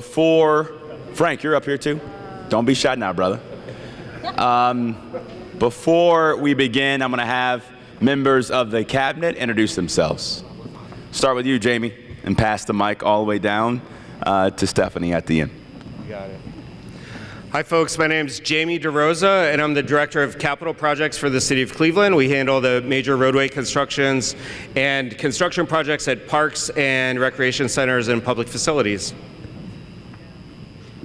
Frank, you're up here too. Don't be shy now, brother. Before we begin, I'm going to have members of the cabinet introduce themselves. Start with you, Jamie, and pass the mic all the way down to Stephanie at the end. You got it. Hi, folks. My name is Jamie DeRosa, and I'm the Director of Capital Projects for the City of Cleveland. We handle the major roadway constructions and construction projects at parks and recreation centers and public facilities.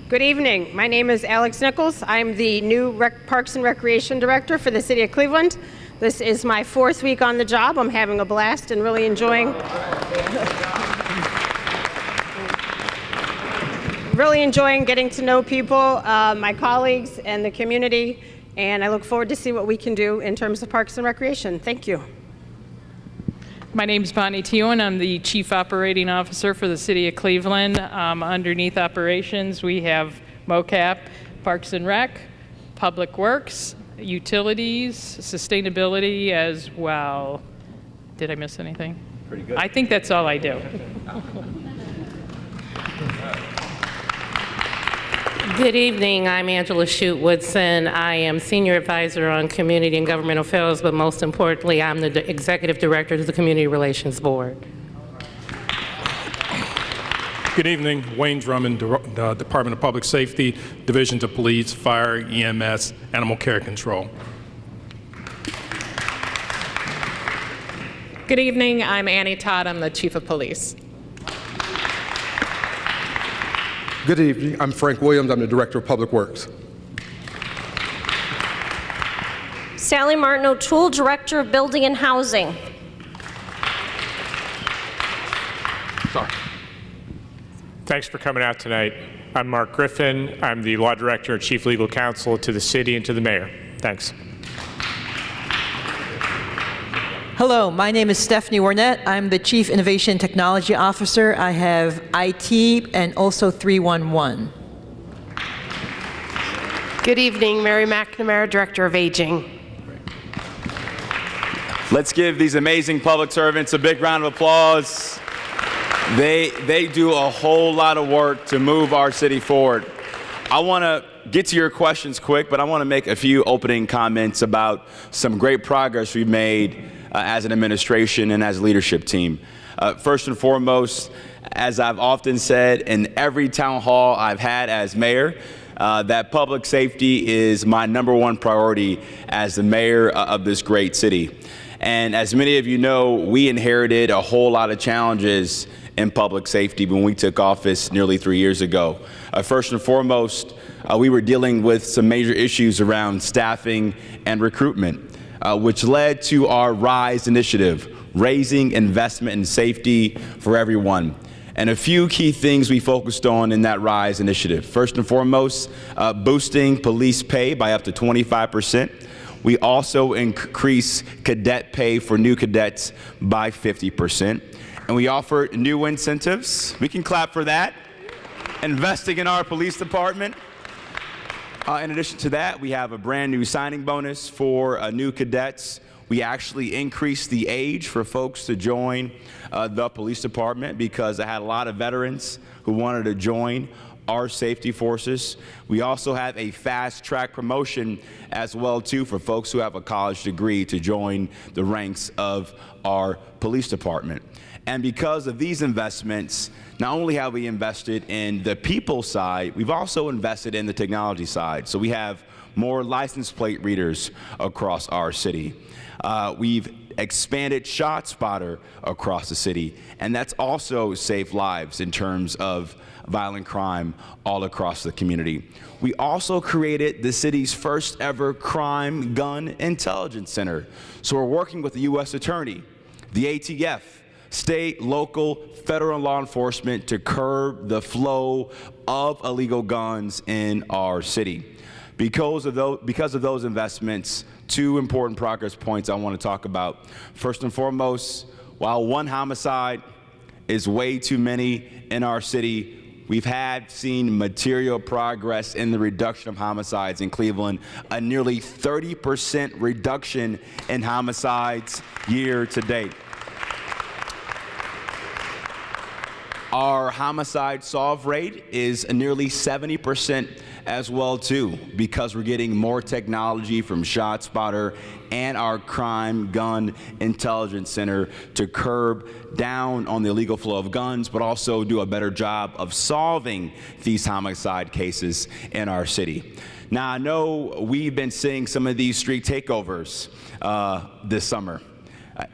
Good evening. My name is Alex Nichols. I'm the new Parks and Recreation Director for the City of Cleveland. This is my 4th week on the job. I'm having a blast and really enjoying getting to know people, my colleagues and the community, and I look forward to see what we can do in terms of Parks and Recreation. Thank you. My name is Bonnie Tewan. I'm the Chief Operating Officer for the City of Cleveland. Underneath operations, we have MOCAP, Parks and Rec, Public Works, Utilities, Sustainability as well. Did I miss anything? Pretty good. I think that's all I do. Good evening. I'm Angela Shute-Woodson. I am Senior Advisor on Community and Government Affairs, but most importantly, I'm the Executive Director of the Community Relations Board. Good evening. Wayne Drummond, Department of Public Safety, Divisions of Police, Fire, EMS, Animal Care Control. Good evening. I'm Annie Todd. I'm the Chief of Police. Good evening. I'm Frank Williams. I'm the Director of Public Works. Sally Martin O'Toole, Director of Building and Housing. Sorry. Thanks for coming out tonight. I'm Mark Griffin. I'm the Law Director and Chief Legal Counsel to the City and to the Mayor. Thanks. Hello, my name is Stephanie Warnett. I'm the Chief Innovation Technology Officer. I have IT and also 311. Good evening, Mary McNamara, Director of Aging. Let's give these amazing public servants a big round of applause. They do a whole lot of work to move our city forward. I want to get to your questions quick, but I want to make a few opening comments about some great progress we've made as an administration and as a leadership team. First and foremost, as I've often said in every town hall I've had as mayor, that public safety is my #1 priority as the mayor of this great city. And as many of you know, we inherited a whole lot of challenges in public safety when we took office nearly 3 years ago. First and foremost, we were dealing with some major issues around staffing and recruitment, which led to our RISE initiative, raising investment in safety for everyone. And a few key things we focused on in that RISE initiative. First and foremost, boosting police pay by up to 25%. We also increased cadet pay for new cadets by 50%. And we offered new incentives. We can clap for that. Investing in our police department. In addition to that, we have a brand new signing bonus for new cadets. We actually increased the age for folks to join the police department because I had a lot of veterans who wanted to join our safety forces. We also have a fast track promotion as well too for folks who have a college degree to join the ranks of our police department. And because of these investments, not only have we invested in the people side, we've also invested in the technology side. So we have more license plate readers across our city. We've expanded ShotSpotter across the city, and that's also saved lives in terms of violent crime all across the community. We also created the city's first ever crime gun intelligence center. So we're working with the U.S. Attorney, the ATF, state, local, federal law enforcement to curb the flow of illegal guns in our city. Because of those investments, 2 important progress points I want to talk about. First and foremost, while 1 homicide is way too many in our city, we've seen material progress in the reduction of homicides in Cleveland, a nearly 30% reduction in homicides year to date. Our homicide solve rate is nearly 70% as well too, because we're getting more technology from ShotSpotter and our Crime Gun Intelligence Center to curb down on the illegal flow of guns, but also do a better job of solving these homicide cases in our city. Now, I know we've been seeing some of these street takeovers this summer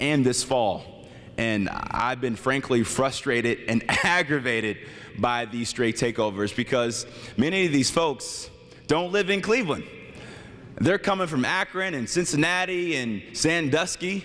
and this fall. And I've been frankly frustrated and aggravated by these street takeovers because many of these folks don't live in Cleveland. They're coming from Akron and Cincinnati and Sandusky,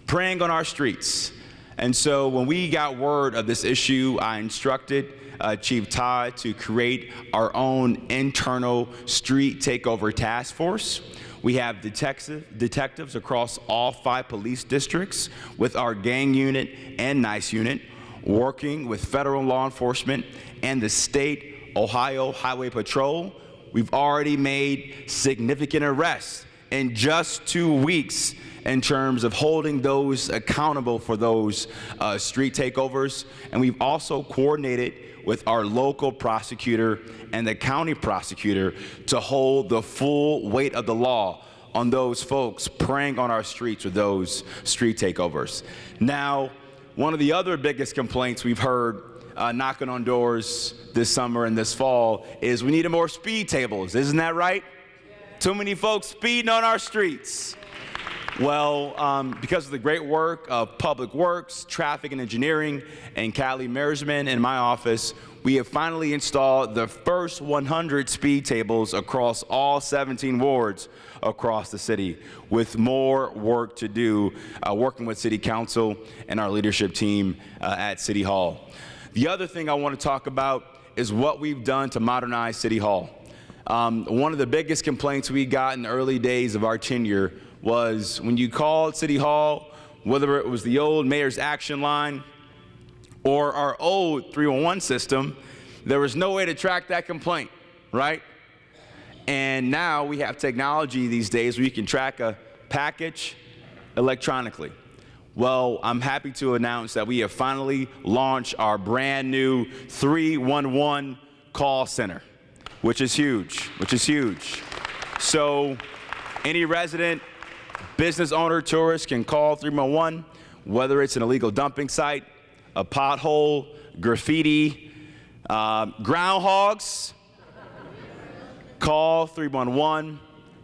preying on our streets. And so when we got word of this issue, I instructed Chief Todd to create our own internal street takeover task force. We have detectives across all 5 police districts with our gang unit and NICE unit, working with federal law enforcement and the state Ohio Highway Patrol. We've already made significant arrests in just 2 weeks in terms of holding those accountable for those street takeovers. And we've also coordinated with our local prosecutor and the county prosecutor to hold the full weight of the law on those folks preying on our streets with those street takeovers. Now, one of the other biggest complaints we've heard knocking on doors this summer and this fall is we need more speed tables. Isn't that right? Yeah. Too many folks speeding on our streets. Well, because of the great work of Public Works, Traffic and Engineering, and Callie Mearsman in my office, we have finally installed the first 100 speed tables across all 17 wards across the city, with more work to do, working with City Council and our leadership team at City Hall. The other thing I want to talk about is what we've done to modernize City Hall. One of the biggest complaints we got in the early days of our tenure was when you called City Hall, whether it was the old mayor's action line or our old 311 system, there was no way to track that complaint, right? And now we have technology these days where you can track a package electronically. Well, I'm happy to announce that we have finally launched our brand new 311 call center, which is huge. So any resident, business owner, tourist can call 311, whether it's an illegal dumping site, a pothole, graffiti, groundhogs. Call 311,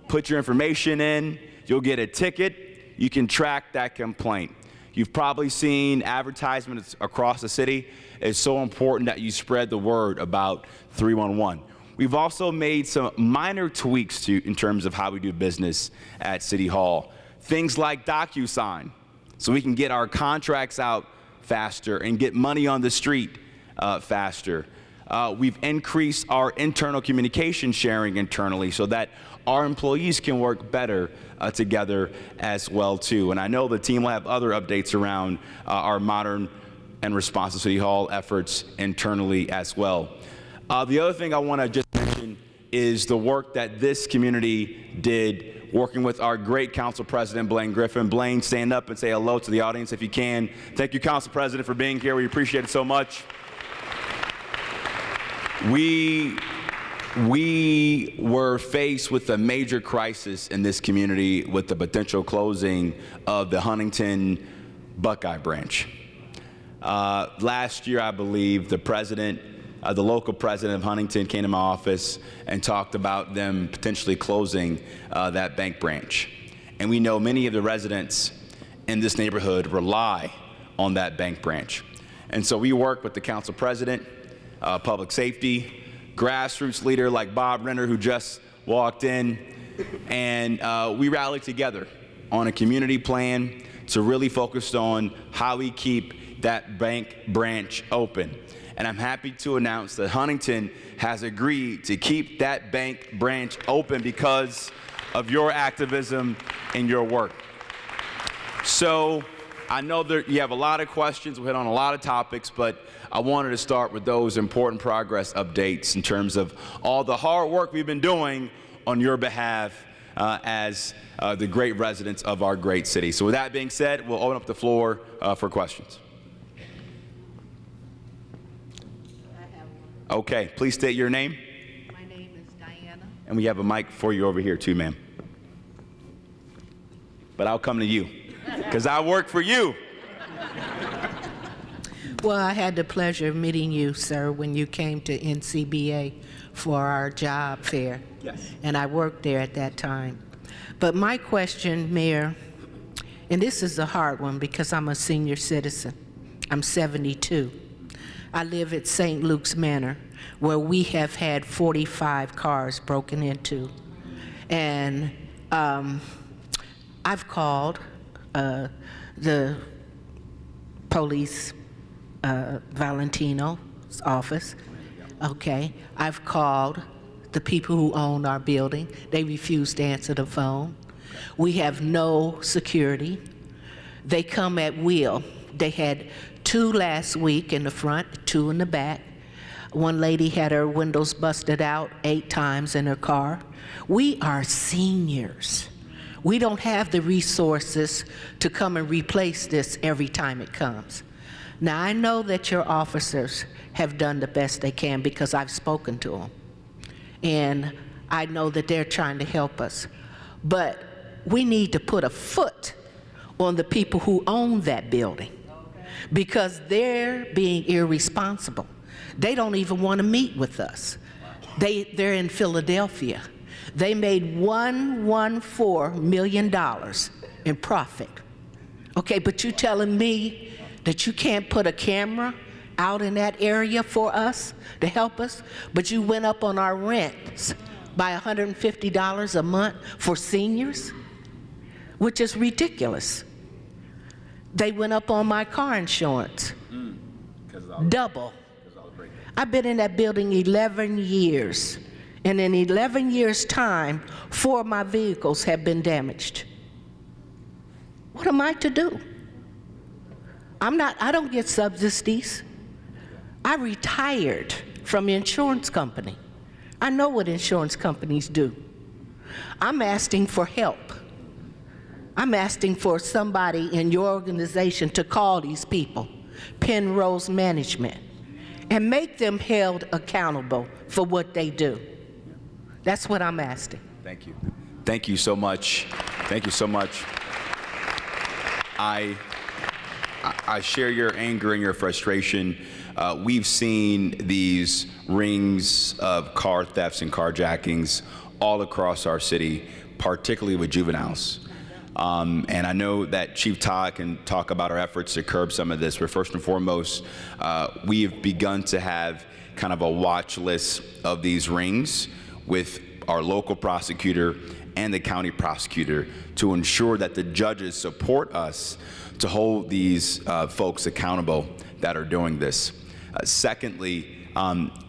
put your information in, you'll get a ticket, you can track that complaint. You've probably seen advertisements across the city. It's so important that you spread the word about 311. We've also made some minor tweaks in terms of how we do business at City Hall. Things like DocuSign, so we can get our contracts out faster and get money on the street faster. We've increased our internal communication sharing internally so that our employees can work better together as well too. And I know the team will have other updates around our modern and responsive City Hall efforts internally as well. The other thing I want to just mention is the work that this community did working with our great Council President, Blaine Griffin. Blaine, stand up and say hello to the audience if you can. Thank you, Council President, for being here. We appreciate it so much. We were faced with a major crisis in this community with the potential closing of the Huntington Buckeye branch. Last year, I believe, the local president of Huntington came to my office and talked about them potentially closing that bank branch. And we know many of the residents in this neighborhood rely on that bank branch. And so we work with the council president, public safety, grassroots leader like Bob Renner, who just walked in, and we rallied together on a community plan to really focus on how we keep that bank branch open. And I'm happy to announce that Huntington has agreed to keep that bank branch open because of your activism and your work. So I know that you have a lot of questions. We'll hit on a lot of topics, but I wanted to start with those important progress updates in terms of all the hard work we've been doing on your behalf as the great residents of our great city. So with that being said, we'll open up the floor for questions. Okay, please state your name. My name is Diana. And we have a mic for you over here too, ma'am. But I'll come to you, because I work for you. Well, I had the pleasure of meeting you, sir, when you came to NCBA for our job fair. Yes. And I worked there at that time. But my question, Mayor, and this is a hard one because I'm a senior citizen. I'm 72. I live at St. Luke's Manor, where we have had 45 cars broken into. And I've called the police, Valentino's office. Okay, I've called the people who own our building. They refuse to answer the phone. We have no security. They come at will. They had 2 last week in the front, 2 in the back. One lady had her windows busted out 8 times in her car. We are seniors. We don't have the resources to come and replace this every time it comes. Now, I know that your officers have done the best they can because I've spoken to them. And I know that they're trying to help us. But we need to put a foot on the people who own that building because they're being irresponsible. They don't even want to meet with us. They're in Philadelphia. They made $114 million in profit. Okay, but you telling me that you can't put a camera out in that area for us to help us, but you went up on our rents by $150 a month for seniors, which is ridiculous. They went up on my car insurance, double. I've been in that building 11 years, and in 11 years' time, 4 of my vehicles have been damaged. What am I to do? I don't get subsidies. I retired from the insurance company. I know what insurance companies do. I'm asking for help. I'm asking for somebody in your organization to call these people, Penrose Management, and make them held accountable for what they do. That's what I'm asking. Thank you. Thank you so much. Thank you so much. I share your anger and your frustration. We've seen these rings of car thefts and carjackings all across our city, particularly with juveniles. And I know that Chief Todd can talk about our efforts to curb some of this, but first and foremost, we have begun to have kind of a watch list of these rings with our local prosecutor and the county prosecutor to ensure that the judges support us to hold these folks accountable that are doing this. Secondly,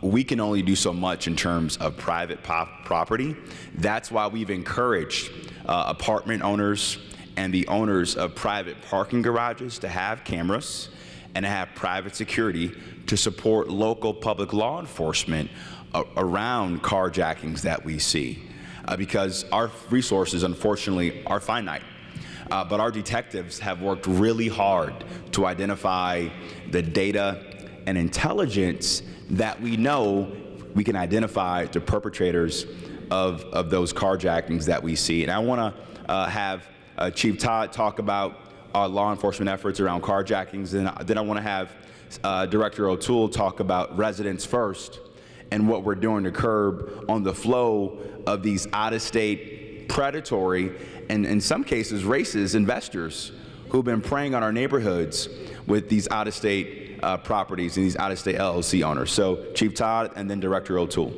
we can only do so much in terms of private property. That's why we've encouraged apartment owners and the owners of private parking garages to have cameras and to have private security to support local public law enforcement around carjackings that we see. Because our resources, unfortunately, are finite. But our detectives have worked really hard to identify the data and intelligence that we know we can identify the perpetrators of those carjackings that we see. And I want to have Chief Todd talk about our law enforcement efforts around carjackings, and then I want to have Director O'Toole talk about residents first and what we're doing to curb on the flow of these out-of-state predatory and in some cases racist investors who've been preying on our neighborhoods with these out-of-state properties and these out-of-state LLC owners. So Chief Todd and then Director O'Toole.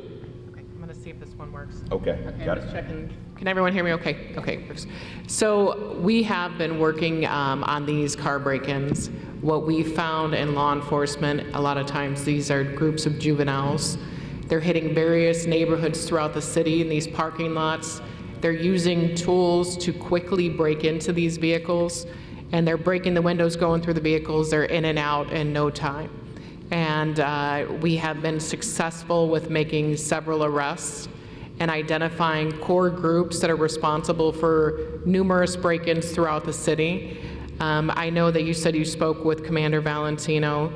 Okay, I'm going to see if this one works. Okay, got I'm it. just checking. Can everyone hear me okay? Okay. So we have been working on these car break-ins. What we found in law enforcement, a lot of times these are groups of juveniles. They're hitting various neighborhoods throughout the city in these parking lots. They're using tools to quickly break into these vehicles, and they're breaking the windows, going through the vehicles. They're in and out in no time. And we have been successful with making several arrests and identifying core groups that are responsible for numerous break-ins throughout the city. I know that you said you spoke with Commander Valentino.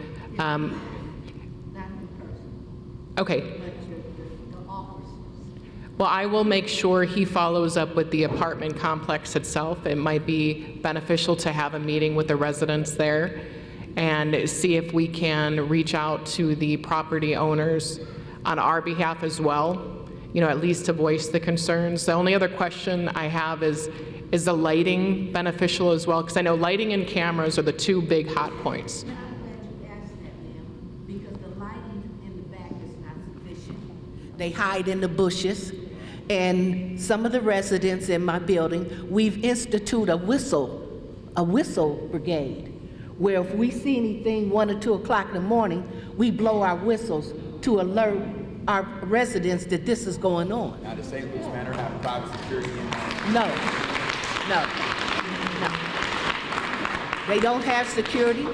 Okay. Well, I will make sure he follows up with the apartment complex itself. It might be beneficial to have a meeting with the residents there and see if we can reach out to the property owners on our behalf as well, at least to voice the concerns. The only other question I have is the lighting beneficial as well? Because I know lighting and cameras are the two big hot points. They hide in the bushes, and some of the residents in my building, we've instituted a whistle brigade, where if we see anything 1 or 2 o'clock in the morning, we blow our whistles to alert our residents that this is going on. Now, does St. Luke's Manor have private security in there? No. They don't have security.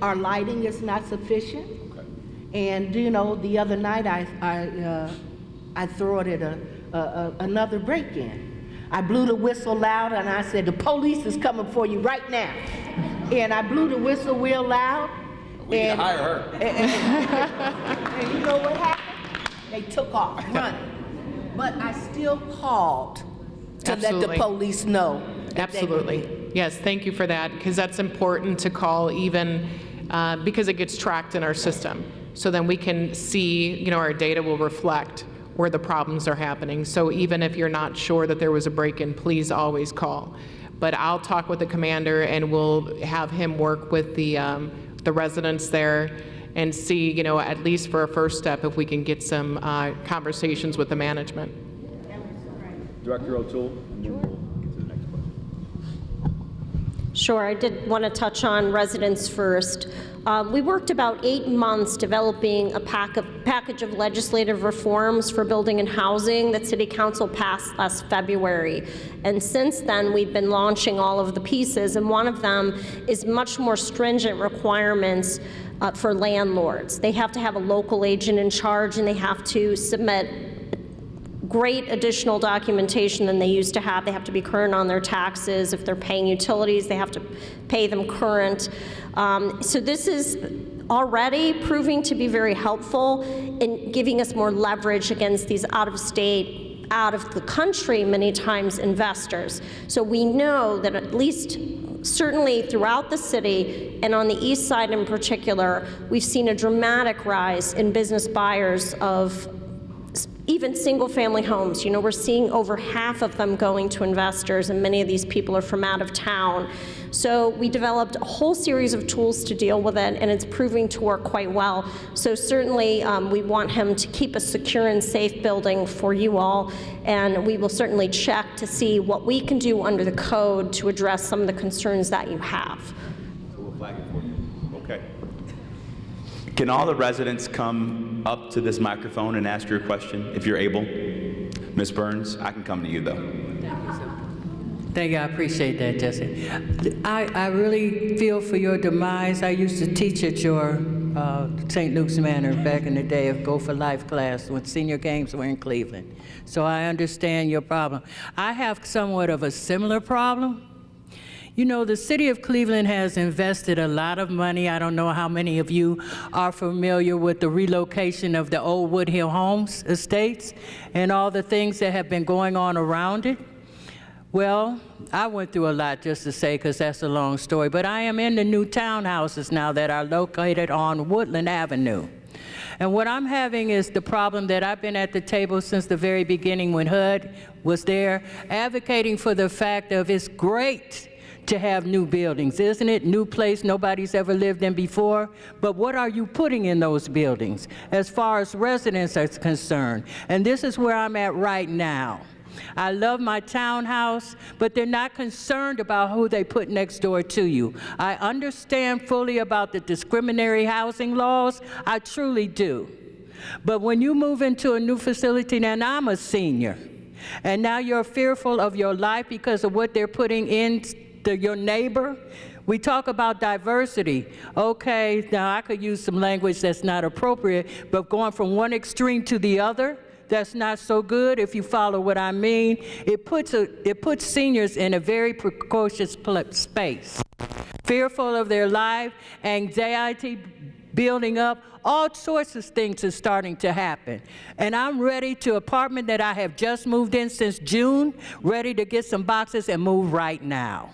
Our lighting is not sufficient. And the other night I thwarted another break-in. I blew the whistle loud and I said, "The police is coming for you right now." And I blew the whistle real loud. We need to hire her. And you know what happened? They took off running. But I still called to let the police know. Absolutely. Yes, thank you for that, because that's important to call even because it gets tracked in our system. So then we can see, our data will reflect where the problems are happening. So even if you're not sure that there was a break-in, please always call. But I'll talk with the commander and we'll have him work with the residents there and see, at least for a first step, if we can get some conversations with the management. Director O'Toole, and then we'll get to the next question. Sure, I did want to touch on residents first. We worked about 8 months developing a package of legislative reforms for building and housing that City Council passed last February. And since then, we've been launching all of the pieces, and one of them is much more stringent requirements for landlords. They have to have a local agent in charge, and they have to submit great additional documentation than they used to have. They have to be current on their taxes. If they're paying utilities, they have to pay them current. So this is already proving to be very helpful in giving us more leverage against these out-of-state, out-of-the-country, many times, investors. So we know that at least certainly throughout the city, and on the east side in particular, we've seen a dramatic rise in business buyers of even single-family homes. We're seeing over half of them going to investors, and many of these people are from out of town. So we developed a whole series of tools to deal with it, and it's proving to work quite well. So certainly we want him to keep a secure and safe building for you all, and we will certainly check to see what we can do under the code to address some of the concerns that you have. So we'll flag it for you. Okay. Can all the residents come up to this microphone and ask your question, if you're able? Ms. Burns, I can come to you, though. Thank you. I appreciate that, Jesse. I really feel for your demise. I used to teach at your St. Luke's Manor back in the day of Go for Life class when senior games were in Cleveland. So I understand your problem. I have somewhat of a similar problem. The city of Cleveland has invested a lot of money. I don't know how many of you are familiar with the relocation of the old Woodhill Homes estates and all the things that have been going on around it. Well, I went through a lot, just to say, because that's a long story, but I am in the new townhouses now that are located on Woodland Avenue. And what I'm having is the problem that I've been at the table since the very beginning when HUD was there, advocating for the fact of it's great to have new buildings, isn't it? New place nobody's ever lived in before. But what are you putting in those buildings as far as residents are concerned? And this is where I'm at right now. I love my townhouse, but they're not concerned about who they put next door to you. I understand fully about the discriminatory housing laws. I truly do. But when you move into a new facility, and I'm a senior, and now you're fearful of your life because of what they're putting in your neighbor. We talk about diversity. Okay, now I could use some language that's not appropriate, but going from one extreme to the other, that's not so good, if you follow what I mean. It puts seniors in a very precocious space, fearful of their life, anxiety, building up. All sorts of things are starting to happen. And I'm ready to apartment that I have just moved in since June, ready to get some boxes and move right now.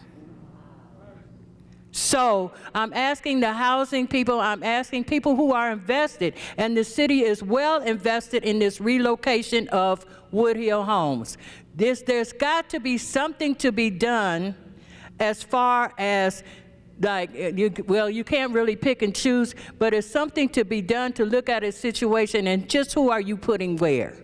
So I'm asking the housing people, I'm asking people who are invested, and the city is well invested in this relocation of Woodhill homes. There's got to be something to be done as far as, like, you can't really pick and choose, but it's something to be done to look at a situation and just who are you putting where.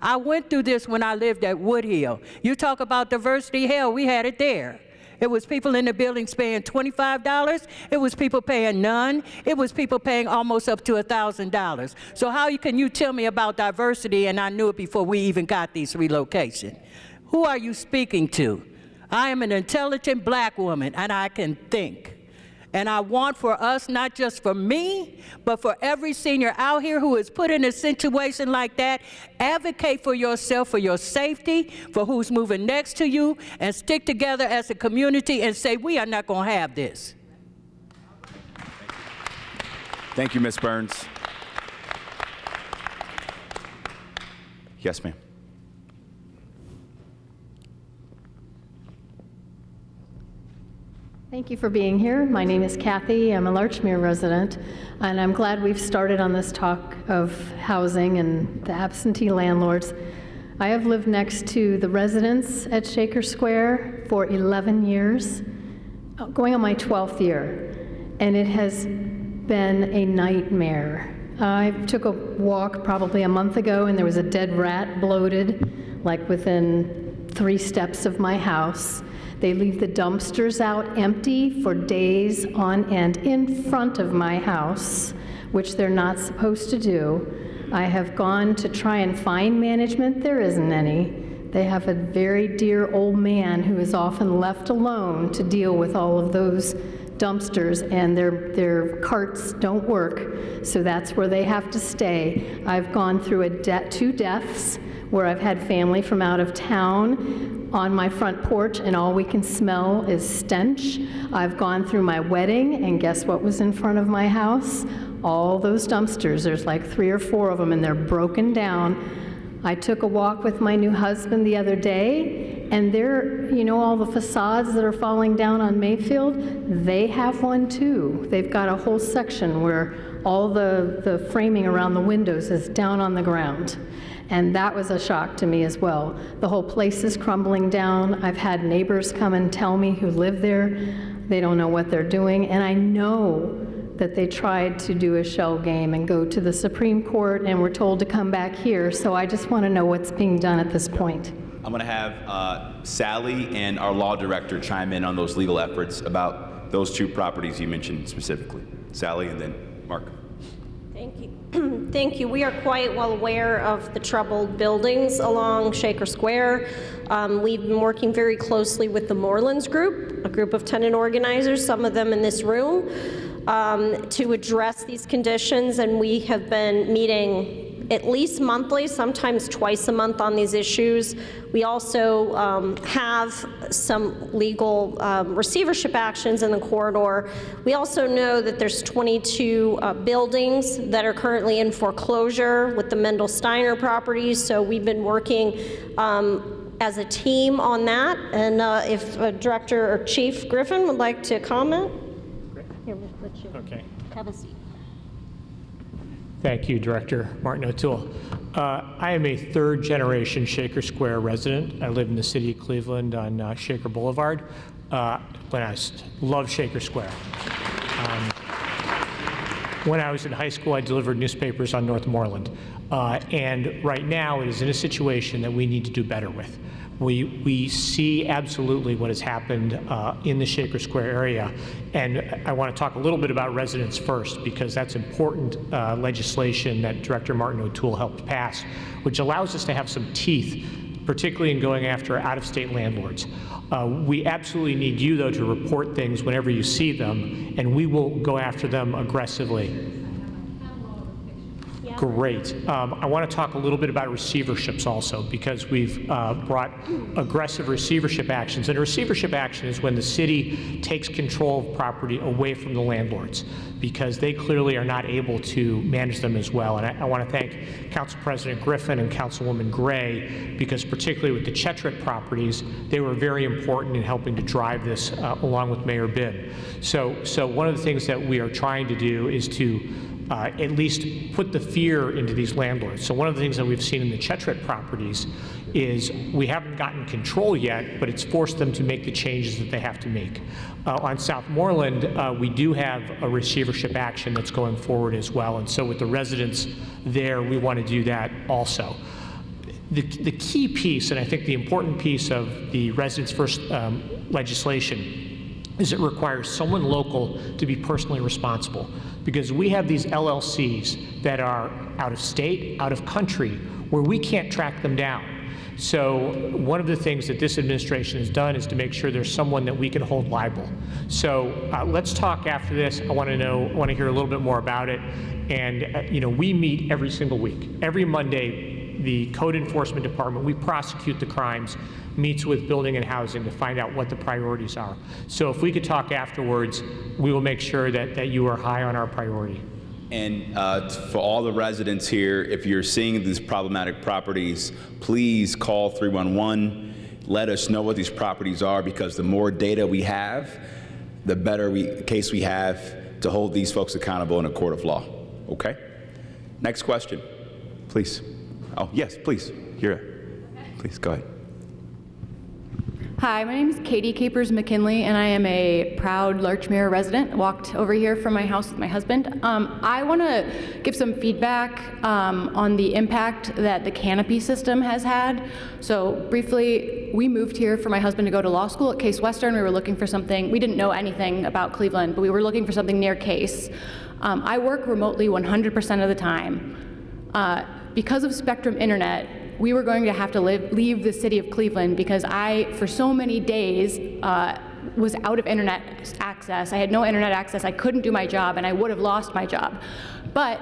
I went through this when I lived at Woodhill. You talk about diversity, hell, we had it there. It was people in the buildings paying $25. It was people paying none. It was people paying almost up to $1,000. So how can you tell me about diversity and I knew it before we even got these relocation? Who are you speaking to? I am an intelligent black woman and I can think. And I want for us, not just for me, but for every senior out here who is put in a situation like that, advocate for yourself, for your safety, for who's moving next to you, and stick together as a community and say, we are not going to have this. Thank you, Ms. Burns. Yes, ma'am. Thank you for being here. My name is Kathy. I'm a Larchmere resident, and I'm glad we've started on this talk of housing and the absentee landlords. I have lived next to the residents at Shaker Square for 11 years, going on my 12th year, and it has been a nightmare. I took a walk probably a month ago, and there was a dead rat bloated, like within 3 steps of my house. They leave the dumpsters out empty for days on end in front of my house, which they're not supposed to do. I have gone to try and find management. There isn't any. They have a very dear old man who is often left alone to deal with all of those dumpsters, and their carts don't work, so that's where they have to stay. I've gone through 2 deaths where I've had family from out of town on my front porch, and all we can smell is stench. I've gone through my wedding, and guess what was in front of my house? All those dumpsters. There's like 3 or 4 of them, and they're broken down. I took a walk with my new husband the other day, and they're, you know, all the facades that are falling down on Mayfield, they have one too. They've got a whole section where all the framing around the windows is down on the ground. And that was a shock to me as well. The whole place is crumbling down. I've had neighbors come and tell me who live there, they don't know what they're doing. And I know that they tried to do a shell game and go to the Supreme Court and were told to come back here. So I just want to know what's being done at this point. I'm going to have Sally and our law director chime in on those legal efforts about those 2 properties you mentioned specifically. Sally and then Mark. Thank you. Thank you. We are quite well aware of the troubled buildings along Shaker Square. We've been working very closely with the Morelands Group, a group of tenant organizers, some of them in this room, to address these conditions, and we have been meeting at least monthly, sometimes twice a month on these issues. We also have some legal receivership actions in the corridor. We also know that there's 22 buildings that are currently in foreclosure with the Mendel Steiner properties, so we've been working as a team on that. And if Director or Chief Griffin would like to comment. Here, we'll let you have a seat. Thank you, Director Martin O'Toole. I am a 3rd-generation Shaker Square resident. I live in the city of Cleveland on Shaker Boulevard. When I love Shaker Square. When I was in high school, I delivered newspapers on North Moreland. And right now, it is in a situation that we need to do better with. We see absolutely what has happened in the Shaker Square area, and I want to talk a little bit about residents first, because that's important legislation that Director Martin O'Toole helped pass, which allows us to have some teeth, particularly in going after out-of-state landlords. We absolutely need you, though, to report things whenever you see them, and we will go after them aggressively. Great. I want to talk a little bit about receiverships also, because we've brought aggressive receivership actions. And a receivership action is when the city takes control of property away from the landlords, because they clearly are not able to manage them as well. And I want to thank Council President Griffin and Councilwoman Gray, because particularly with the Chetrit properties, they were very important in helping to drive this along with Mayor Bibb. So one of the things that we are trying to do is to at least put the fear into these landlords. So one of the things that we've seen in the Chetrit properties is we haven't gotten control yet, but it's forced them to make the changes that they have to make. On South Moreland, we do have a receivership action that's going forward as well, and so with the residents there, we want to do that also. The key piece, and I think the important piece of the Residents First legislation, is it requires someone local to be personally responsible, because we have these LLCs that are out of state, out of country, where we can't track them down. So one of the things that this administration has done is to make sure there's someone that we can hold liable. So let's talk after this. I want to hear a little bit more about it. And we meet every single week. Every Monday, the Code Enforcement Department, we prosecute the crimes, meets with building and housing to find out what the priorities are. So if we could talk afterwards, we will make sure that you are high on our priority. And for all the residents here, if you're seeing these problematic properties, please call 311. Let us know what these properties are, because the more data we have, the better case we have to hold these folks accountable in a court of law. Okay? Next question, please. Oh, yes, please. Here. Please, go ahead. Hi, my name is Katie Capers McKinley, and I am a proud Larchmere resident. Walked over here from my house with my husband. I want to give some feedback on the impact that the canopy system has had. So briefly, we moved here for my husband to go to law school at Case Western. We were looking for something. We didn't know anything about Cleveland, but we were looking for something near Case. I work remotely 100% of the time. Because of Spectrum Internet, we were going to have to leave the city of Cleveland, because I, for so many days, was out of internet access. I had no internet access. I couldn't do my job, and I would have lost my job. But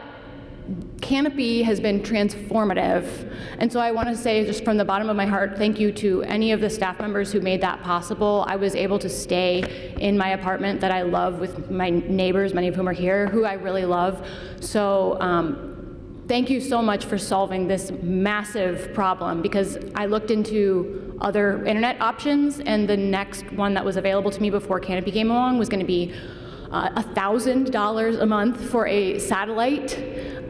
Canopy has been transformative. And so I want to say, just from the bottom of my heart, thank you to any of the staff members who made that possible. I was able to stay in my apartment that I love with my neighbors, many of whom are here, who I really love. So thank you so much for solving this massive problem, because I looked into other internet options, and the next one that was available to me before Canopy came along was going to be $1,000 a month for a satellite.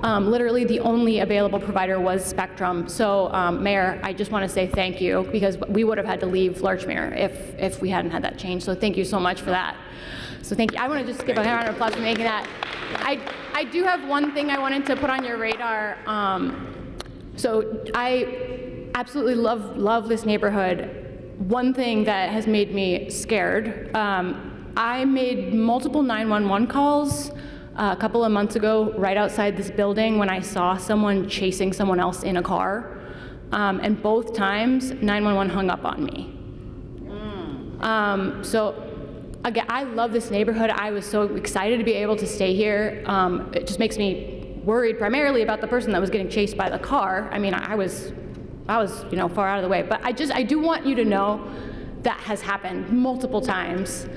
Literally the only available provider was Spectrum. So Mayor, I just want to say thank you, because we would have had to leave Larchmere if we hadn't had that change. So thank you so much for that. So thank you. I want to just give a round of applause for making that. I do have one thing I wanted to put on your radar. So I absolutely love this neighborhood. One thing that has made me scared, I made multiple 911 calls a couple of months ago right outside this building when I saw someone chasing someone else in a car. And both times, 911 hung up on me. So again, I love this neighborhood. I was so excited to be able to stay here. It just makes me worried primarily about the person that was getting chased by the car. I mean, I was far out of the way. But I do want you to know that has happened multiple times.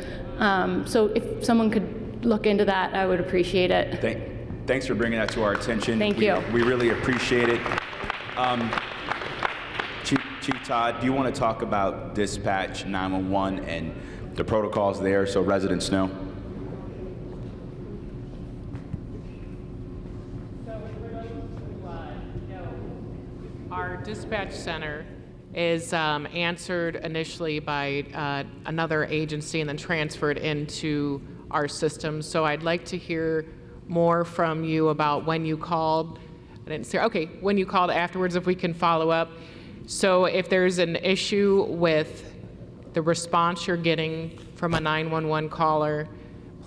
So if someone could look into that, I would appreciate it. Thanks for bringing that to our attention. Thank you. We really appreciate it. Chief Todd, do you want to talk about dispatch 911 and the protocols there so residents know? So for those who know, our dispatch center is answered initially by another agency and then transferred into our system. So I'd like to hear more from you about when you called. I didn't say, okay, when you called afterwards, if we can follow up. So if there's an issue with the response you're getting from a 911 caller,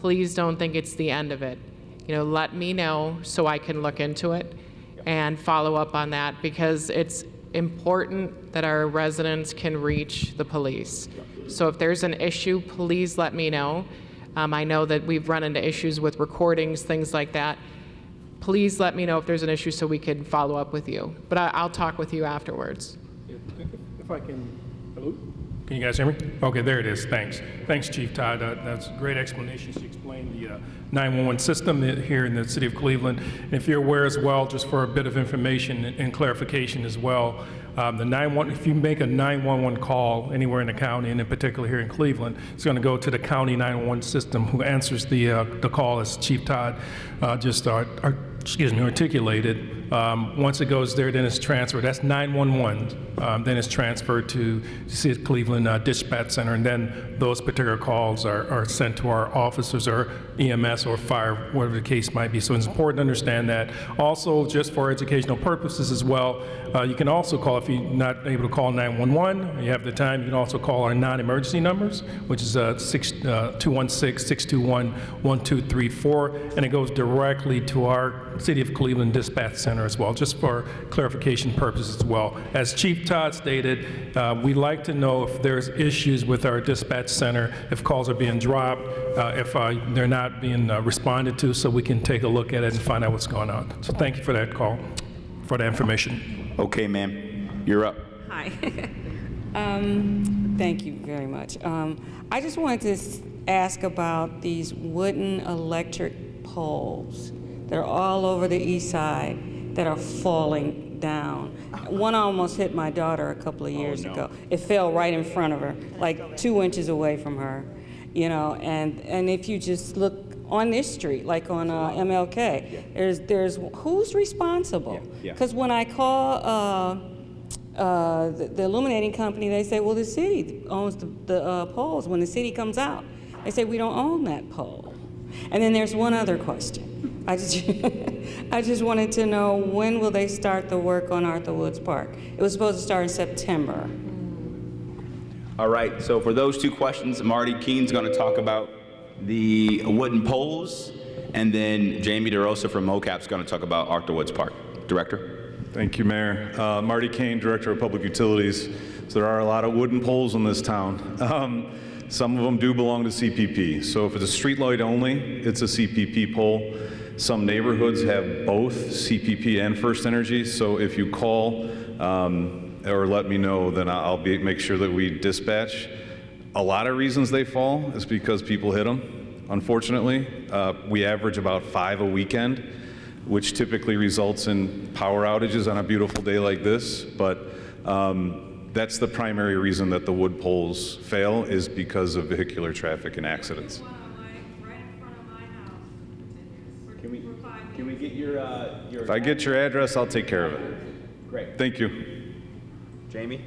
please don't think it's the end of it. Let me know so I can look into it and follow up on that, because it's important that our residents can reach the police. So if there's an issue, please let me know. I know that we've run into issues with recordings, things like that. please let me know if there's an issue so we can follow up with you. But I'll talk with you afterwards. If I can, hello? Can you guys hear me? Okay, there it is. Thanks. Thanks, Chief Todd. That's a great explanation. She explained the 911 system here in the city of Cleveland. And if you're aware as well, just for a bit of information and clarification as well, if you make a 911 call anywhere in the county, and in particular here in Cleveland, it's going to go to the county 911 system, who answers the call, as Chief Todd just articulated. Once it goes there, then it's transferred. That's 911. Then it's transferred to the City of Cleveland Dispatch Center, and then those particular calls are sent to our officers or EMS or fire, whatever the case might be. So it's important to understand that. Also, just for educational purposes as well, you can also call, if you're not able to call 911, you have the time, you can also call our non-emergency numbers, which is 216-621-1234, and it goes directly to our City of Cleveland Dispatch Center as well, just for clarification purposes as well. As Chief Todd stated, we like to know if there's issues with our dispatch center, if calls are being dropped, if they're not being responded to, so we can take a look at it and find out what's going on. So thank you for that call, for the information. Okay, ma'am, you're up. Hi. Thank you very much. I just wanted to ask about these wooden electric poles. They're all over the east side that are falling down. One almost hit my daughter a couple of years ago. It fell right in front of her, like 2 inches away from her, you know. And if you just look on this street, like on MLK, there's who's responsible? Because when I call the illuminating company, they say, well, the city owns the poles. When the city comes out, they say we don't own that pole. And then there's one other question. I just wanted to know, when will they start the work on Arthur Woods Park? It was supposed to start in September. All right, so for those two questions, Marty Keene's going to talk about the wooden poles, and then Jamie DeRosa from MoCap's going to talk about Arthur Woods Park. Director? Thank you, Mayor. Marty Keene, Director of Public Utilities. So there are a lot of wooden poles in this town. Some of them do belong to CPP. So if it's a street light only, it's a CPP pole. Some neighborhoods have both CPP and First Energy. So if you call or let me know, then I'll make sure that we dispatch. A lot of reasons they fall is because people hit them, unfortunately. We average about 5 a weekend, which typically results in power outages on a beautiful day like this. But that's the primary reason that the wood poles fail, is because of vehicular traffic and accidents. Can we get your If I get your address, I'll take care of it. Great. Thank you. Jamie?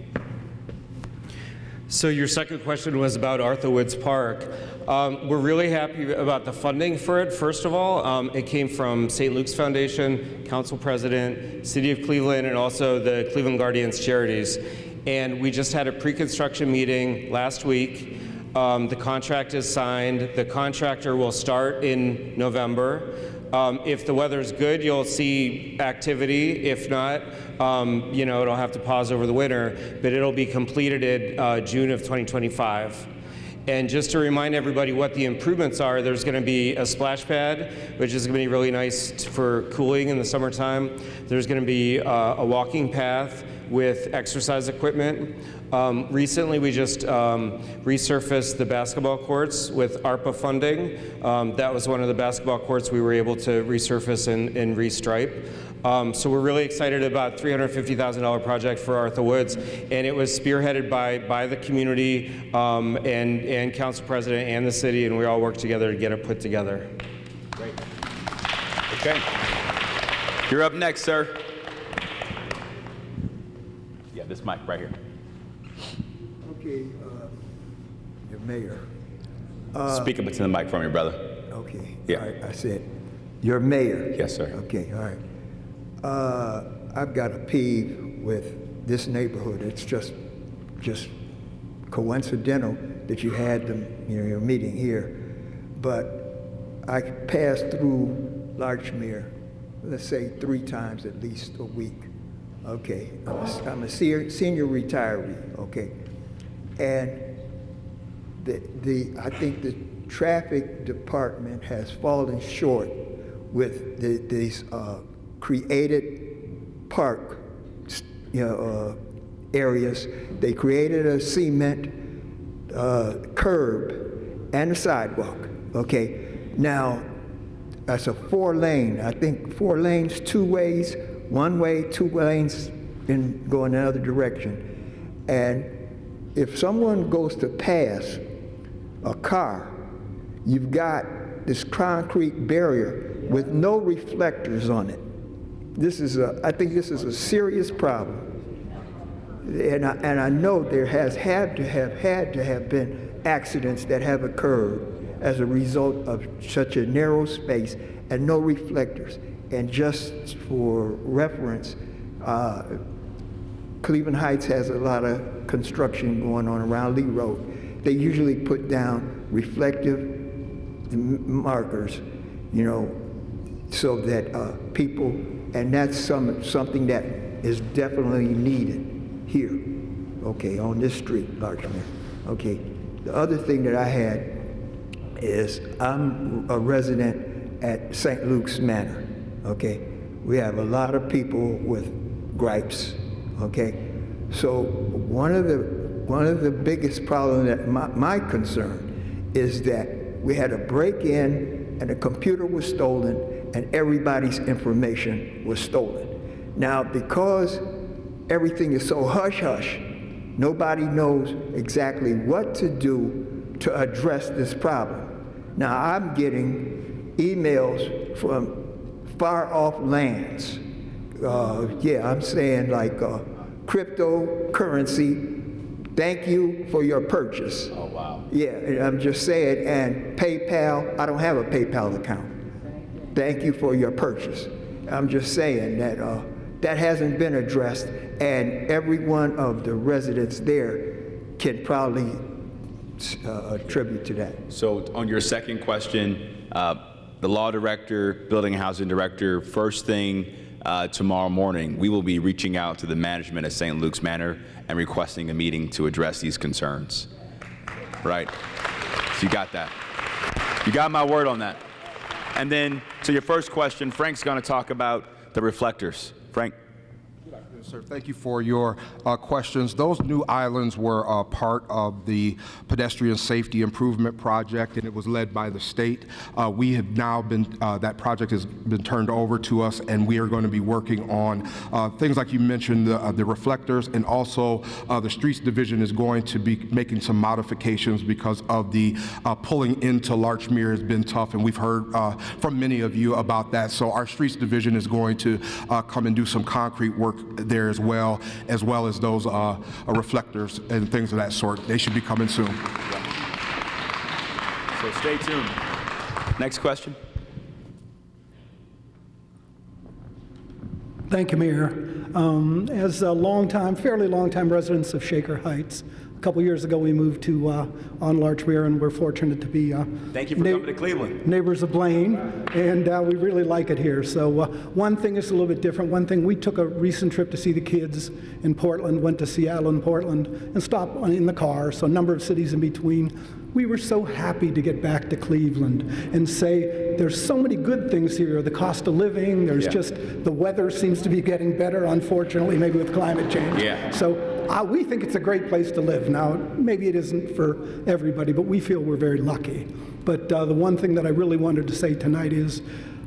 So your second question was about Arthur Woods Park. We're really happy about the funding for it. First of all, it came from St. Luke's Foundation, Council President, City of Cleveland, and also the Cleveland Guardians Charities. And we just had a pre-construction meeting last week. The contract is signed. The contractor will start in November. If the weather's good, you'll see activity. If not, you know, it'll have to pause over the winter, but it'll be completed in June of 2025. And just to remind everybody what the improvements are, there's going to be a splash pad, which is going to be really nice for cooling in the summertime. There's going to be a walking path with exercise equipment. Recently, we just resurfaced the basketball courts with ARPA funding. That was one of the basketball courts we were able to resurface and restripe. So we're really excited about $350,000 project for Arthur Woods, and it was spearheaded by the community and Council President and the city, and we all worked together to get it put together. Great. Okay. You're up next, sir. Yeah, this mic right here. Okay, your mayor. Speak up into the mic for me, brother. Okay. Yeah. All right, I said, your mayor. Yes, sir. Okay, all right. I've got a peeve with this neighborhood. It's just coincidental that you had your meeting here, but I pass through Larchmere, let's say 3 times at least a week. Okay, I'm a senior retiree. Okay, and I think the traffic department has fallen short with these created park, areas. They created a cement curb and a sidewalk. Okay, now that's a 4-lane. I think 4 lanes, 2 ways, 1 way, 2 lanes, and go in another direction. And if someone goes to pass a car, you've got this concrete barrier with no reflectors on it. I think this is a serious problem. And I know there has had to have been accidents that have occurred as a result of such a narrow space and no reflectors. And just for reference, Cleveland Heights has a lot of construction going on around Lee Road. They usually put down reflective markers, so that people, and that's something that is definitely needed here, okay, on this street, Larchmere. Okay, the other thing that I had is I'm a resident at St. Luke's Manor, okay? We have a lot of people with gripes, okay? So one of the biggest problems that my concern is that we had a break-in and a computer was stolen and everybody's information was stolen. Now, because everything is so hush-hush, nobody knows exactly what to do to address this problem. Now, I'm getting emails from far-off lands. I'm saying like cryptocurrency, thank you for your purchase. Oh, wow. Yeah, and I'm just saying, and PayPal, I don't have a PayPal account. Thank you for your purchase. I'm just saying that that hasn't been addressed, and every one of the residents there can probably attribute to that. So on your second question, the law director, building and housing director, first thing tomorrow morning, we will be reaching out to the management at St. Luke's Manor and requesting a meeting to address these concerns. Right? So you got that. You got my word on that. And then to your first question, Frank's going to talk about the reflectors. Frank. Sir, thank you for your questions. Those new islands were part of the pedestrian safety improvement project, and it was led by the state. We have now been, that project has been turned over to us, and we are going to be working on things like you mentioned, the reflectors, and also the streets division is going to be making some modifications because of the pulling into Larchmere has been tough, and we've heard from many of you about that. So our streets division is going to come and do some concrete work there as well as those reflectors and things of that sort. They should be coming soon. So stay tuned. Next question. Thank you, Mayor. As a fairly long-time residents of Shaker Heights, a couple years ago we moved to on Larchmere, and we're fortunate to be thank you for coming to Cleveland. Neighbors of Blaine, and we really like it here. So one thing is a little bit different. One thing, we took a recent trip to see the kids in Portland, went to Seattle and Portland, and stopped in the car, so a number of cities in between. We were so happy to get back to Cleveland and say there's so many good things here. The cost of living, there's just, the weather seems to be getting better, unfortunately, maybe with climate change. Yeah. So we think it's a great place to live. Now, maybe it isn't for everybody, but we feel we're very lucky. But the one thing that I really wanted to say tonight is,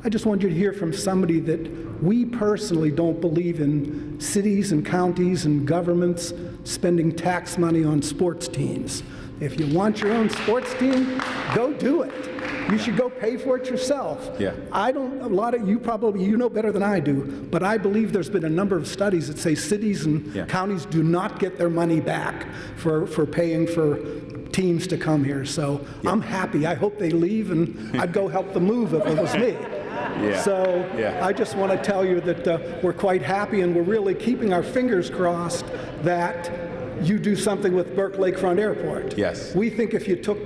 I just want you to hear from somebody that we personally don't believe in cities and counties and governments spending tax money on sports teams. If you want your own sports team, go do it. You should go pay for it yourself. Yeah. A lot of you probably, you know better than I do, but I believe there's been a number of studies that say cities and counties do not get their money back for paying for teams to come here. So I'm happy. I hope they leave, and I'd go help them move if it was me. So I just want to tell you that we're quite happy, and we're really keeping our fingers crossed that you do something with Burke Lakefront Airport. Yes. We think if you took,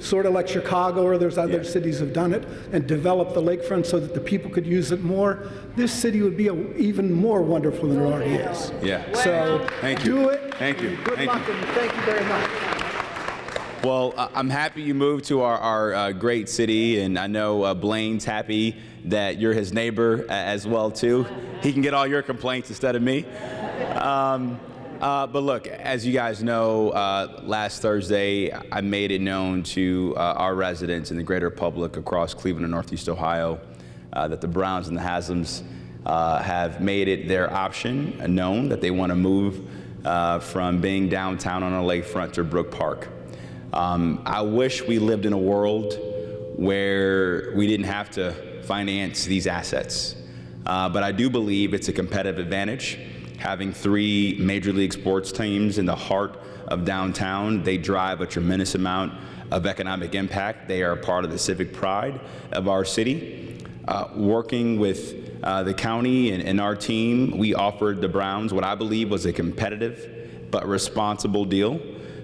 sort of like Chicago or there's other cities have done it, and developed the lakefront so that the people could use it more, this city would be even more wonderful than it already is. Yeah. So Thank you. Do it. Thank you. Good luck, and thank you very much. Well, I'm happy you moved to our great city, and I know Blaine's happy that you're his neighbor as well, too. He can get all your complaints instead of me. But look, as you guys know, last Thursday, I made it known to our residents in the greater public across Cleveland and Northeast Ohio that the Browns and the Haslam's have made it their option known that they want to move from being downtown on a lakefront to Brook Park. I wish we lived in a world where we didn't have to finance these assets. But I do believe it's a competitive advantage. Having 3 Major League sports teams in the heart of downtown, they drive a tremendous amount of economic impact. They are part of the civic pride of our city. Working with the county and our team, we offered the Browns what I believe was a competitive but responsible deal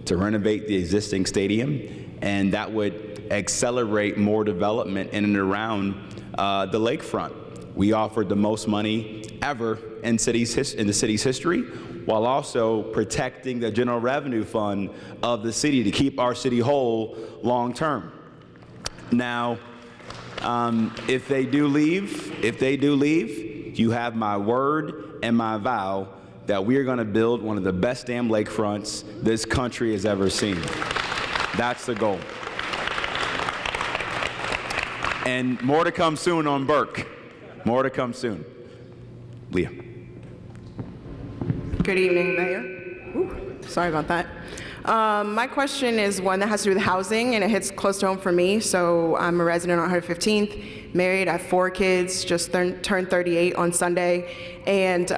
to renovate the existing stadium, and that would accelerate more development in and around the lakefront. We offered the most money ever in the city's history, while also protecting the general revenue fund of the city to keep our city whole long term. Now, if they do leave, you have my word and my vow that we are going to build one of the best damn lakefronts this country has ever seen. That's the goal. And more to come soon on Burke. More to come soon. Leah. Good evening, Mayor. Ooh, sorry about that. My question is one that has to do with housing, and it hits close to home for me. So I'm a resident on 115th, married, I have 4 kids, just turned 38 on Sunday. And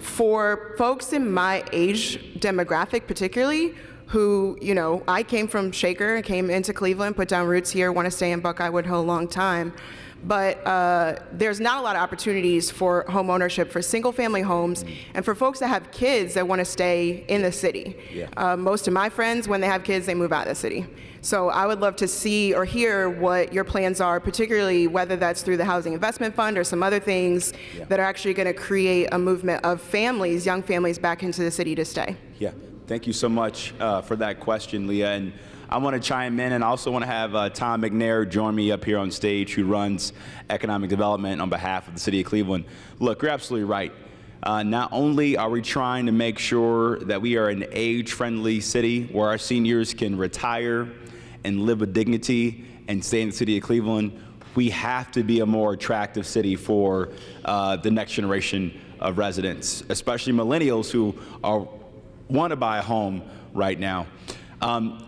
for folks in my age demographic particularly, who, you know, I came from Shaker, came into Cleveland, put down roots here, want to stay in Buckeye-Wood Hill a long time. But there's not a lot of opportunities for home ownership for single-family homes and for folks that have kids that want to stay in the city. Yeah. Most of my friends, when they have kids, they move out of the city. So I would love to see or hear what your plans are, particularly whether that's through the Housing Investment Fund or some other things that are actually going to create a movement of families, young families, back into the city to stay. Yeah, thank you so much for that question, Leah. And I want to chime in, and I also want to have Tom McNair join me up here on stage, who runs economic development on behalf of the city of Cleveland. Look, you're absolutely right. Not only are we trying to make sure that we are an age-friendly city where our seniors can retire and live with dignity and stay in the city of Cleveland, we have to be a more attractive city for the next generation of residents, especially millennials who want to buy a home right now.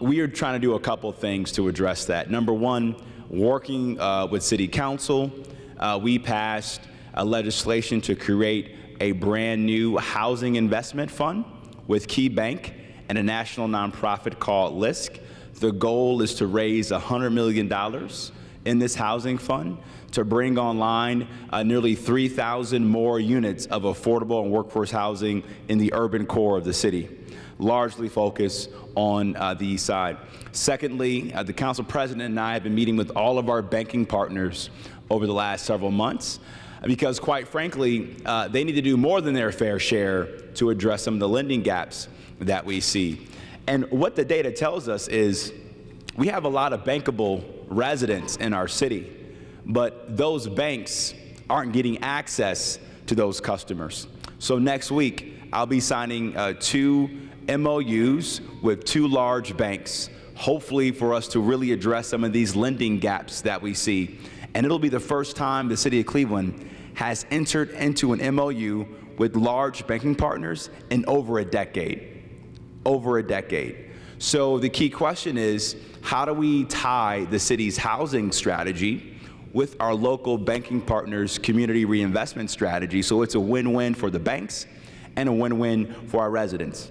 We are trying to do a couple things to address that. Number one, working with City Council, we passed a legislation to create a brand new housing investment fund with Key Bank and a national nonprofit called LISC. The goal is to raise $100 million in this housing fund to bring online nearly 3,000 more units of affordable and workforce housing in the urban core of the city, largely focused on the east side. Secondly, the council president and I have been meeting with all of our banking partners over the last several months because, quite frankly, they need to do more than their fair share to address some of the lending gaps that we see. And what the data tells us is we have a lot of bankable residents in our city, but those banks aren't getting access to those customers. So next week, I'll be signing 2 MOUs with 2 large banks, hopefully for us to really address some of these lending gaps that we see. And it'll be the first time the city of Cleveland has entered into an MOU with large banking partners in over a decade. So the key question is, how do we tie the city's housing strategy with our local banking partners' community reinvestment strategy so it's a win-win for the banks and a win-win for our residents?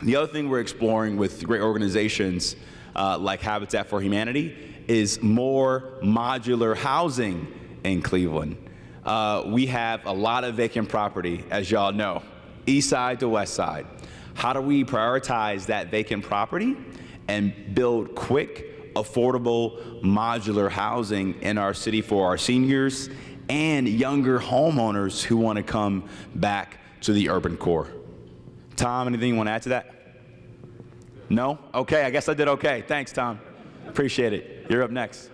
The other thing we're exploring with great organizations like Habitat for Humanity is more modular housing in Cleveland. We have a lot of vacant property, as y'all know, east side to west side. How do we prioritize that vacant property and build quick, affordable, modular housing in our city for our seniors and younger homeowners who want to come back to the urban core? Tom, anything you want to add to that? No? Okay, I guess I did okay. Thanks, Tom. Appreciate it. You're up next.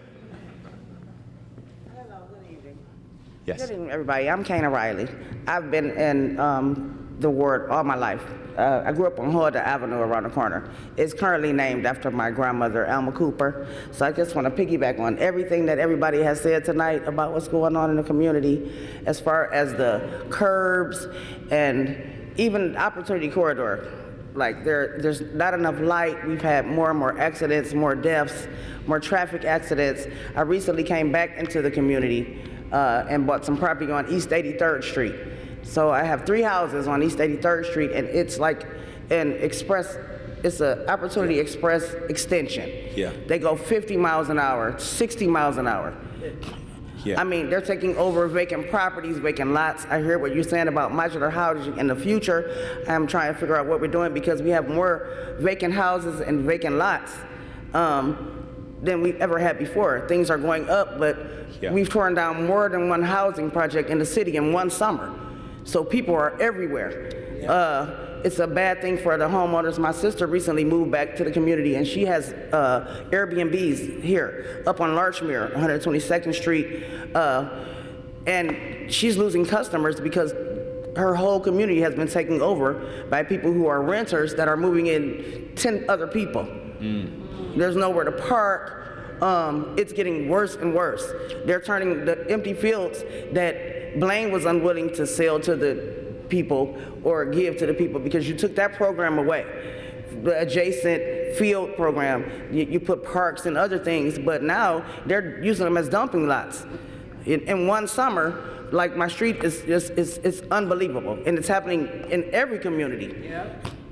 Hello, good evening. Yes. Good evening, everybody. I'm Kana Riley. I've been in the ward all my life. I grew up on Hoda Avenue around the corner. It's currently named after my grandmother, Alma Cooper. So I just want to piggyback on everything that everybody has said tonight about what's going on in the community as far as the curbs and even Opportunity Corridor. Like there's not enough light. We've had more and more accidents, more deaths, more traffic accidents. I recently came back into the community and bought some property on East 83rd Street. So I have 3 houses on East 83rd Street, and it's like it's an Opportunity Express extension. Yeah. They go 50 miles an hour, 60 miles an hour. Yeah. I mean, they're taking over vacant properties, vacant lots. I hear what you're saying about modular housing in the future. I'm trying to figure out what we're doing because we have more vacant houses and vacant lots than we've ever had before. Things are going up, but we've torn down more than one housing project in the city in one summer. So people are everywhere. It's a bad thing for the homeowners. My sister recently moved back to the community, and she has Airbnbs here up on Larchmere, 122nd Street, and she's losing customers because her whole community has been taken over by people who are renters that are moving in 10 other people. There's nowhere to park. It's getting worse and worse. They're turning the empty fields that Blaine was unwilling to sell to the people or give to the people because you took that program away. The adjacent field program, you put parks and other things, but now they're using them as dumping lots. In one summer, like my street is unbelievable, and it's happening in every community.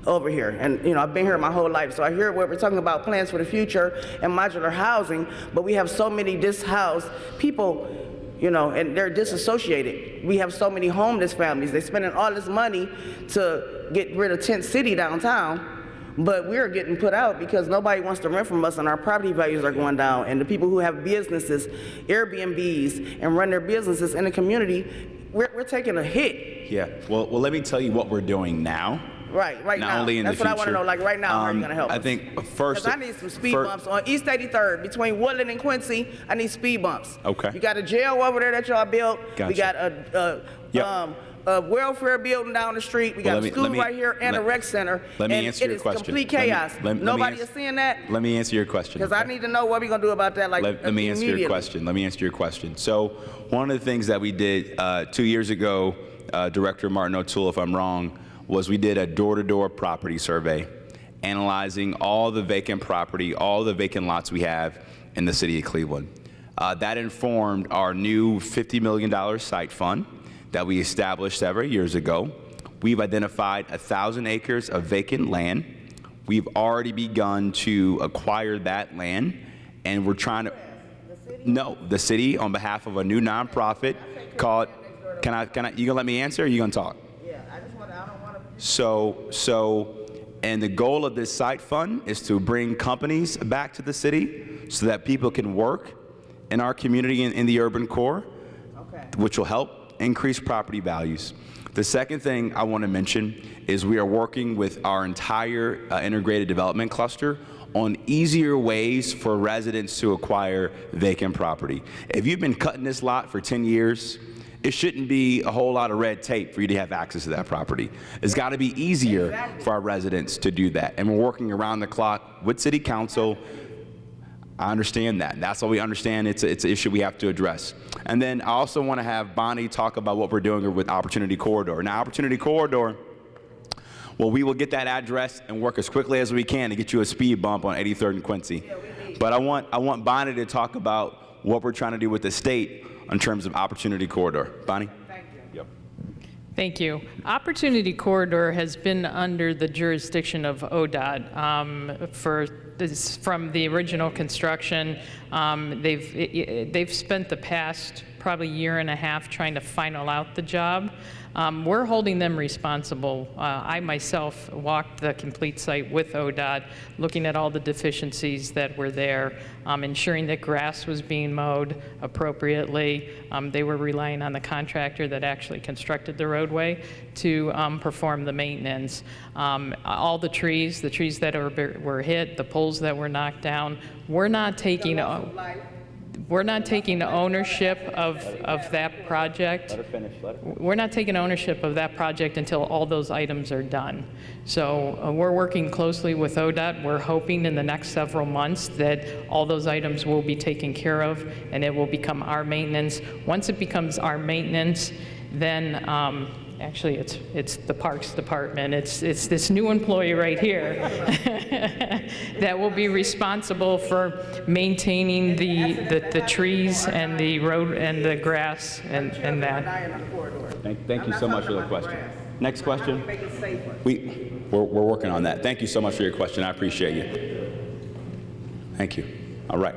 Over here, and I've been here my whole life, so I hear what we're talking about, plans for the future and modular housing, but we have so many dishoused people, and they're disassociated. We have so many homeless families. They're spending all this money to get rid of Tent City downtown, but we're getting put out because nobody wants to rent from us, and our property values are going down, and the people who have businesses, Airbnbs, and run their businesses in the community, we're taking a hit. Yeah. Well, let me tell you what we're doing now. Right Not now. only in That's the what future. I want to know. Like right now, how are you going to help I us? think first. Because I need some speed bumps on East 83rd between Woodland and Quincy. I need speed bumps. Okay. You got a jail over there that y'all built. Gotcha. We got a welfare building down the street. We got a school right here and a rec center. Let me and answer your it question. is complete chaos. Nobody is seeing that. Let me answer your question. Because I need to know what we're going to do about that. Like let me answer your question. Let me answer your question. So one of the things that we did 2 years ago, Director Martin O'Toole, if I'm wrong, was we did a door-to-door property survey analyzing all the vacant property, all the vacant lots we have in the city of Cleveland. That informed our new $50 million site fund that we established several years ago. We've identified 1,000 acres of vacant land. We've already begun to acquire that land, and we're trying to, the city on behalf of a new nonprofit called, you gonna let me answer or you gonna talk? And the goal of this site fund is to bring companies back to the city so that people can work in our community in the urban core, which will help increase property values. The second thing I want to mention is we are working with our entire integrated development cluster on easier ways for residents to acquire vacant property. If you've been cutting this lot for 10 years, it shouldn't be a whole lot of red tape for you to have access to that property. It's got to be easier for our residents to do that. And we're working around the clock with City Council. I understand that. That's why we understand it's an issue we have to address. And then I also want to have Bonnie talk about what we're doing with Opportunity Corridor. Now, Opportunity Corridor, well, we will get that address and work as quickly as we can to get you a speed bump on 83rd and Quincy. But I want Bonnie to talk about what we're trying to do with the state in terms of Opportunity Corridor. Bonnie? Thank you. Yep. Thank you. Opportunity Corridor has been under the jurisdiction of ODOT from the original construction. They've spent the past probably year and a half trying to final out the job. We're holding them responsible. I myself walked the complete site with ODOT, looking at all the deficiencies that were there, ensuring that grass was being mowed appropriately. They were relying on the contractor that actually constructed the roadway to perform the maintenance. All the trees that were hit, the poles that were knocked down, we're not taking ownership of that project. We're not taking ownership of that project until all those items are done. So we're working closely with ODOT. We're hoping in the next several months that all those items will be taken care of and it will become our maintenance. Once it becomes our maintenance, then actually, it's the Parks Department. It's this new employee right here that will be responsible for maintaining the trees and the road and the grass and that. Thank you so much for the question. Next question. We're working on that. Thank you so much for your question. I appreciate you. Thank you. All right.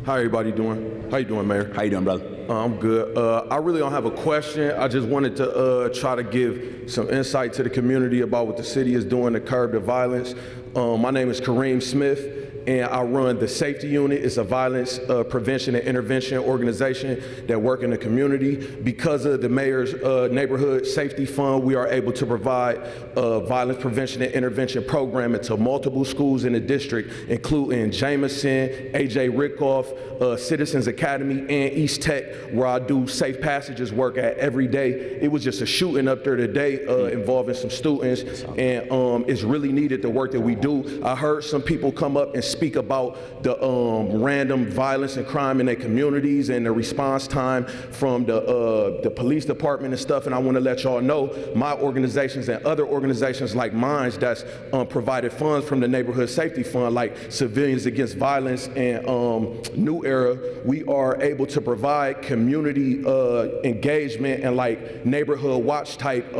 How everybody doing? How you doing, Mayor? How you doing, brother? I'm good. I really don't have a question. I just wanted to try to give some insight to the community about what the city is doing to curb the violence. My name is Kareem Smith, and I run the Safety Unit. It's a violence prevention and intervention organization that work in the community. Because of the mayor's neighborhood safety fund, we are able to provide violence prevention and intervention programming to multiple schools in the district, including Jameson, A.J. Rickoff, Citizens Academy, and East Tech, where I do safe passages work at every day. It was just a shooting up there today involving some students, and it's really needed the work that we do. I heard some people come up and speak about the random violence and crime in their communities and the response time from the police department and stuff, and I want to let y'all know my organizations and other organizations like mine that's provided funds from the Neighborhood Safety Fund, like Civilians Against Violence and New Era, we are able to provide community engagement and like neighborhood watch type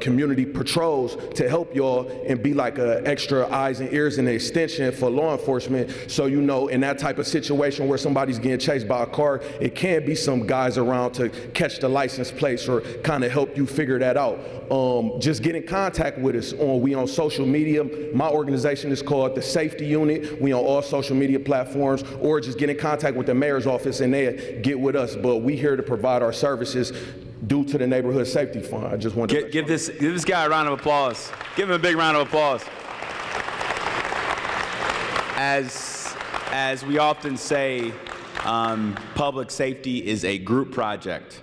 community patrols to help y'all and be like extra eyes and ears and an extension for law enforcement. So, in that type of situation where somebody's getting chased by a car, it can be some guys around to catch the license plates or kind of help you figure that out. Just get in contact with us. We on social media. My organization is called the Safety Unit. We on all social media platforms, or just get in contact with the mayor's office and they get with us. But we here to provide our services due to the Neighborhood Safety Fund. I just want to give this guy a round of applause. Give him a big round of applause. As we often say, public safety is a group project.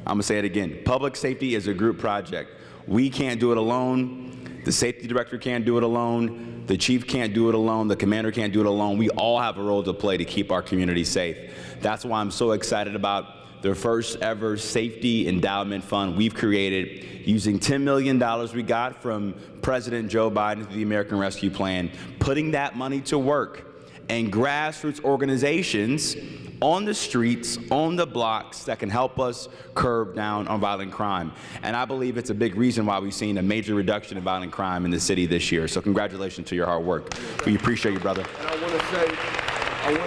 I'm gonna say it again. Public safety is a group project. We can't do it alone. The safety director can't do it alone. The chief can't do it alone. The commander can't do it alone. We all have a role to play to keep our community safe. That's why I'm so excited about the first ever safety endowment fund we've created using $10 million we got from President Joe Biden through the American Rescue Plan, putting that money to work, and grassroots organizations on the streets, on the blocks that can help us curb down on violent crime. And I believe it's a big reason why we've seen a major reduction in violent crime in the city this year. So congratulations to your hard work. We appreciate you, brother. And I want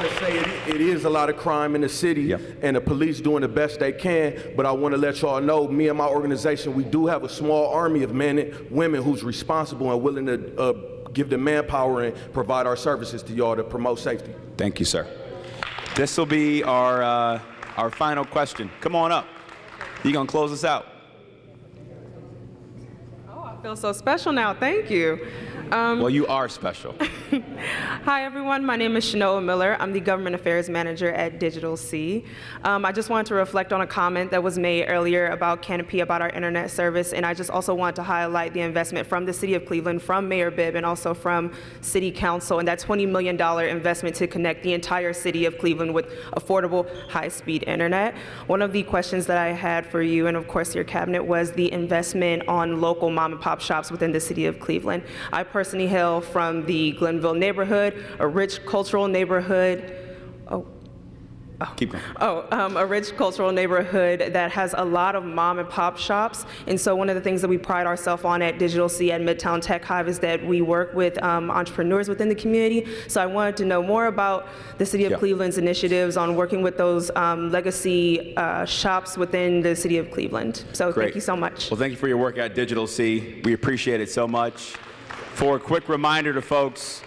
to say it is a lot of crime in the city, and the police doing the best they can, but I want to let y'all know, me and my organization, we do have a small army of men and women who's responsible and willing to give the manpower and provide our services to y'all to promote safety. Thank you, sir. This will be our final question. Come on up. You gonna close us out? Oh, I feel so special now. Thank you. Well, you are special. Hi, everyone. My name is Shanoa Miller. I'm the Government Affairs Manager at Digital C. I just wanted to reflect on a comment that was made earlier about Canopy, about our internet service, and I just also want to highlight the investment from the City of Cleveland, from Mayor Bibb, and also from City Council, and that $20 million investment to connect the entire City of Cleveland with affordable, high-speed internet. One of the questions that I had for you, and of course your cabinet, was the investment on local mom-and-pop shops within the City of Cleveland. I personally hail from the Glenville neighborhood, a rich cultural neighborhood. Oh, Keep going. A rich cultural neighborhood that has a lot of mom and pop shops. And so one of the things that we pride ourselves on at Digital C at Midtown Tech Hive is that we work with entrepreneurs within the community. So I wanted to know more about the City of Cleveland's initiatives on working with those legacy shops within the City of Cleveland. So Great. Thank you so much. Well, thank you for your work at Digital C. We appreciate it so much. For a quick reminder to folks,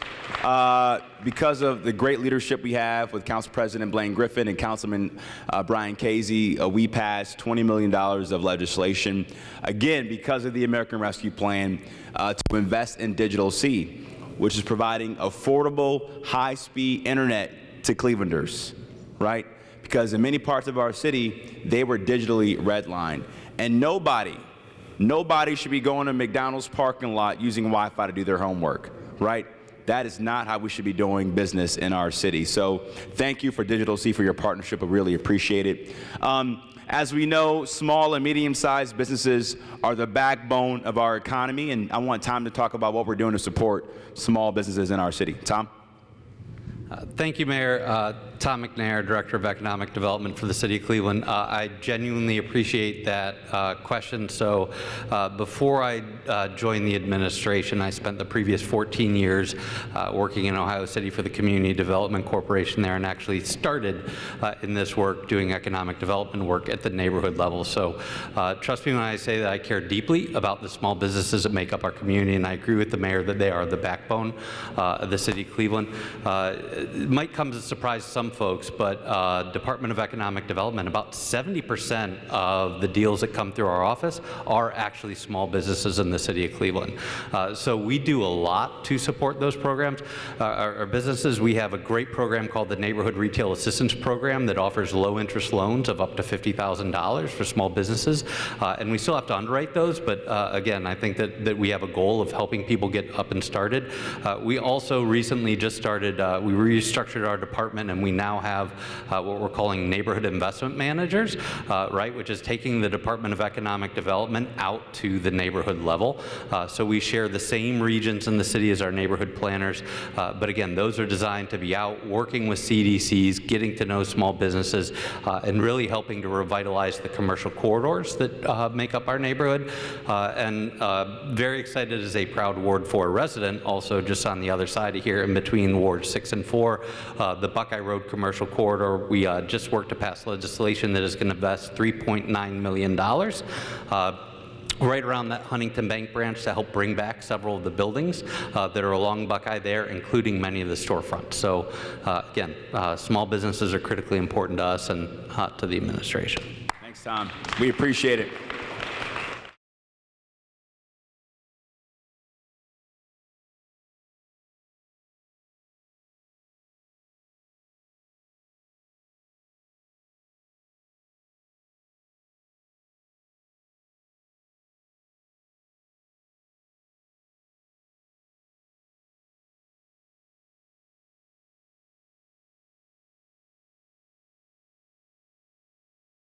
because of the great leadership we have with Council President Blaine Griffin and Councilman Brian Casey, we passed $20 million of legislation, again, because of the American Rescue Plan, to invest in Digital C, which is providing affordable, high-speed internet to Clevelanders, right? Because in many parts of our city, they were digitally redlined. And nobody should be going to McDonald's parking lot using Wi-Fi to do their homework, right? That is not how we should be doing business in our city. So thank you for Digital C for your partnership. I really appreciate it. As we know, small and medium-sized businesses are the backbone of our economy, and I want Tom to talk about what we're doing to support small businesses in our city. Tom? Thank you, Mayor. Tom McNair, Director of Economic Development for the City of Cleveland. I genuinely appreciate that question. So before I joined the administration, I spent the previous 14 years working in Ohio City for the Community Development Corporation there, and actually started in this work doing economic development work at the neighborhood level. So trust me when I say that I care deeply about the small businesses that make up our community, and I agree with the mayor that they are the backbone of the City of Cleveland. It might come as a surprise to some folks, but Department of Economic Development, about 70% of the deals that come through our office are actually small businesses in the City of Cleveland. So we do a lot to support those programs. Our businesses, we have a great program called the Neighborhood Retail Assistance Program that offers low interest loans of up to $50,000 for small businesses. And we still have to underwrite those, but again, I think that we have a goal of helping people get up and started. We also recently just started, we restructured our department, and we now have what we're calling neighborhood investment managers, right, which is taking the Department of Economic Development out to the neighborhood level. So we share the same regions in the city as our neighborhood planners, but again, those are designed to be out working with CDCs, getting to know small businesses, and really helping to revitalize the commercial corridors that make up our neighborhood. And very excited as a proud Ward 4 resident, also just on the other side of here in between Wards 6 and 4, the Buckeye Road Commercial Corridor. We just worked to pass legislation that is going to invest $3.9 million right around that Huntington Bank branch to help bring back several of the buildings that are along Buckeye there, including many of the storefronts. So again, small businesses are critically important to us and to the administration. Thanks, Tom. We appreciate it.